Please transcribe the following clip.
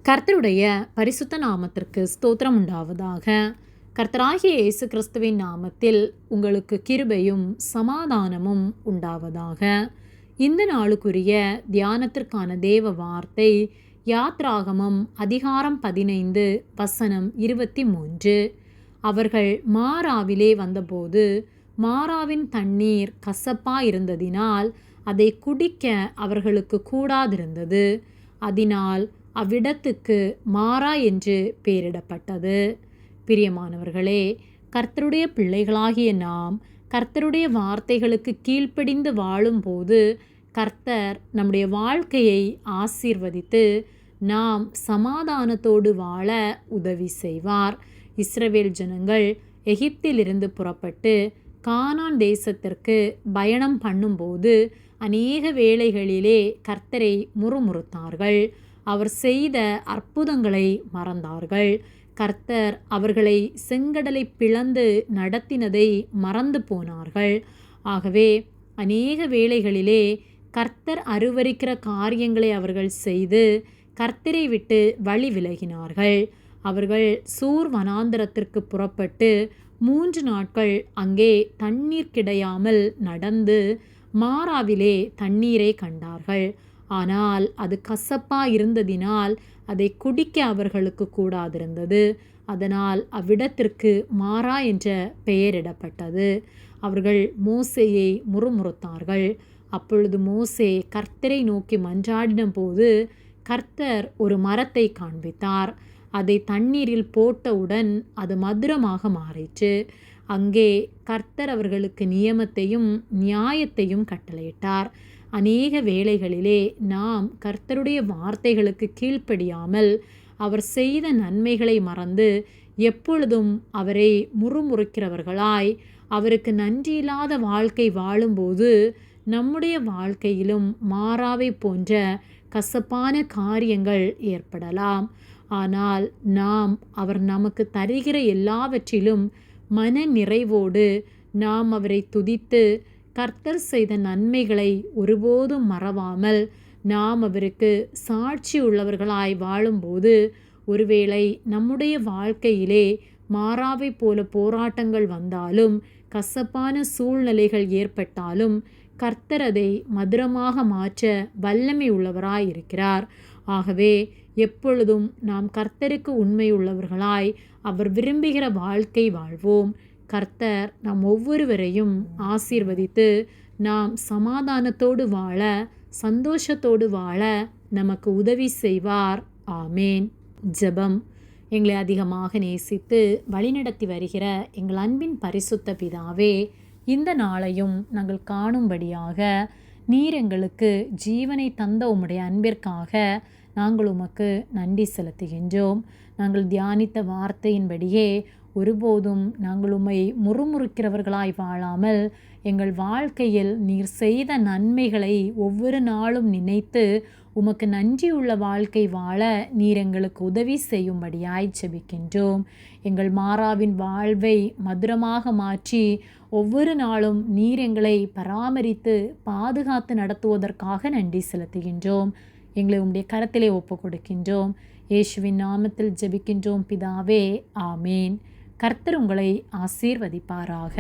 கர்த்தருடைய பரிசுத்த நாமத்திற்கு ஸ்தோத்திரம் உண்டாவதாக. கர்த்தராகிய இயேசு கிறிஸ்துவின் நாமத்தில் உங்களுக்கு கிருபையும் சமாதானமும் உண்டாவதாக. இந்த நாளுக்குரிய தியானத்திற்கான தேவ வார்த்தை யாத்ராகமம் அதிகாரம் 15 வசனம் 23. அவர்கள் மாராவிலே வந்தபோது மாராவின் தண்ணீர் கசப்பாயிருந்ததினால் அதை குடிக்க அவர்களுக்கு கூடாதிருந்தது. அதனால் அவ்விடத்துக்கு மாரா என்று பெயரிடப்பட்டது. பிரியமானவர்களே, கர்த்தருடைய பிள்ளைகளாகிய நாம் கர்த்தருடைய வார்த்தைகளுக்கு கீழ்ப்படிந்து வாழும்போது கர்த்தர் நம்முடைய வாழ்க்கையை ஆசீர்வதித்து நாம் சமாதானத்தோடு வாழ உதவி செய்வார். இஸ்ரவேல் ஜனங்கள் எகிப்திலிருந்து புறப்பட்டு கானான் தேசத்திற்கு பயணம் பண்ணும்போது அநேக வேளைகளிலே கர்த்தரை முறுமுறுத்தார்கள். அவர் செய்த அற்புதங்களை மறந்தார்கள். கர்த்தர் அவர்களை செங்கடலை பிளந்து நடத்தினதை மறந்து போனார்கள். ஆகவே அநேக வேளைகளிலே கர்த்தர் அருவருக்கிற காரியங்களை அவர்கள் செய்து கர்த்தரை விட்டு வழி விலகினார்கள். அவர்கள் சூர் வனாந்தரத்திற்கு புறப்பட்டு 3 நாட்கள் அங்கே தண்ணீர் கிடையாமல் நடந்து மாராவிலே தண்ணீரை கண்டார்கள். ஆனால் அது கசப்பாக இருந்ததினால் அதை குடிக்க அவர்களுக்கு கூடாதிருந்தது. அதனால் அவ்விடத்திற்கு மாரா என்ற பெயரிடப்பட்டது. அவர்கள் மோசேயை முறுமுறுத்தார்கள். அப்பொழுது மோசே கர்த்தரை நோக்கி மன்றாடின போது கர்த்தர் ஒரு மரத்தை காண்பித்தார். அதை தண்ணீரில் போட்டவுடன் அது மதுரமாக மாறிற்று. அங்கே கர்த்தர் அவர்களுக்கு நியமத்தையும் நியாயத்தையும் கட்டளையிட்டார். அநேக வேளைகளிலே நாம் கர்த்தருடைய வார்த்தைகளுக்கு கீழ்ப்படியாமல் அவர் செய்த நன்மைகளை மறந்து எப்பொழுதும் அவரை முறுமுறுக்கிறவர்களாய் அவருக்கு நன்றியில்லாத வாழ்க்கை வாழும்போது நம்முடைய வாழ்க்கையிலும் மாறாவை போன்ற கசப்பான காரியங்கள் ஏற்படலாம். ஆனால் நாம் அவர் நமக்கு தருகிற எல்லாவற்றிலும் மன நிறைவோடு நாம் அவரை துதித்து கர்த்தர் செய்த நன்மைகளை ஒருபோதும் மறவாமல் நாம் அவருக்கு சாட்சி உள்ளவர்களாய் வாழும்போது ஒருவேளை நம்முடைய வாழ்க்கையிலே மாறாவை போல போராட்டங்கள் வந்தாலும் கசப்பான சூழ்நிலைகள் ஏற்பட்டாலும் கர்த்தர் அதை மதுரமாக மாற்ற வல்லமை உள்ளவராய் இருக்கிறார். ஆகவே எப்பொழுதும் நாம் கர்த்தருக்கு உண்மை உள்ளவர்களாய் அவர் விரும்புகிற வாழ்க்கை வாழ்வோம். கர்த்தர் நாம் ஒவ்வொருவரையும் ஆசீர்வதித்து நாம் சமாதானத்தோடு வாழ சந்தோஷத்தோடு வாழ நமக்கு உதவி செய்வார். ஆமேன். ஜெபம். எங்களை அதிகமாக நேசித்து வழிநடத்தி வருகிற எங்கள் அன்பின் பரிசுத்த பிதாவே, இந்த நாளையும் நாங்கள் காணும்படியாக நீர் எங்களுக்கு ஜீவனை தந்த உம்முடைய அன்பிற்காக நாங்கள் உமக்கு நன்றி செலுத்துகின்றோம். நாங்கள் தியானித்த வார்த்தையின்படியே ஒருபோதும் நாங்கள் உம்மை முறுமுறுக்கிறவர்களாய் வாழாமல் எங்கள் வாழ்க்கையில் நீர் செய்த நன்மைகளை ஒவ்வொரு நாளும் நினைத்து உமக்கு நன்றியுள்ள வாழ்க்கை வாழ நீர் எங்களுக்கு உதவி செய்யும்படியாய் ஜெபிக்கின்றோம். எங்கள் மாறாவின் வாழ்வை மதுரமாக மாற்றி ஒவ்வொரு நாளும் நீர் எங்களை பராமரித்து பாதுகாத்து நடத்துவதற்காக நன்றி செலுத்துகின்றோம். எங்களை உம்முடைய கரத்திலே ஒப்பு கொடுக்கின்றோம். இயேசுவின் நாமத்தில் ஜெபிக்கின்றோம் பிதாவே. ஆமேன். கர்த்தர் உங்களை ஆசீர்வதிப்பாராக.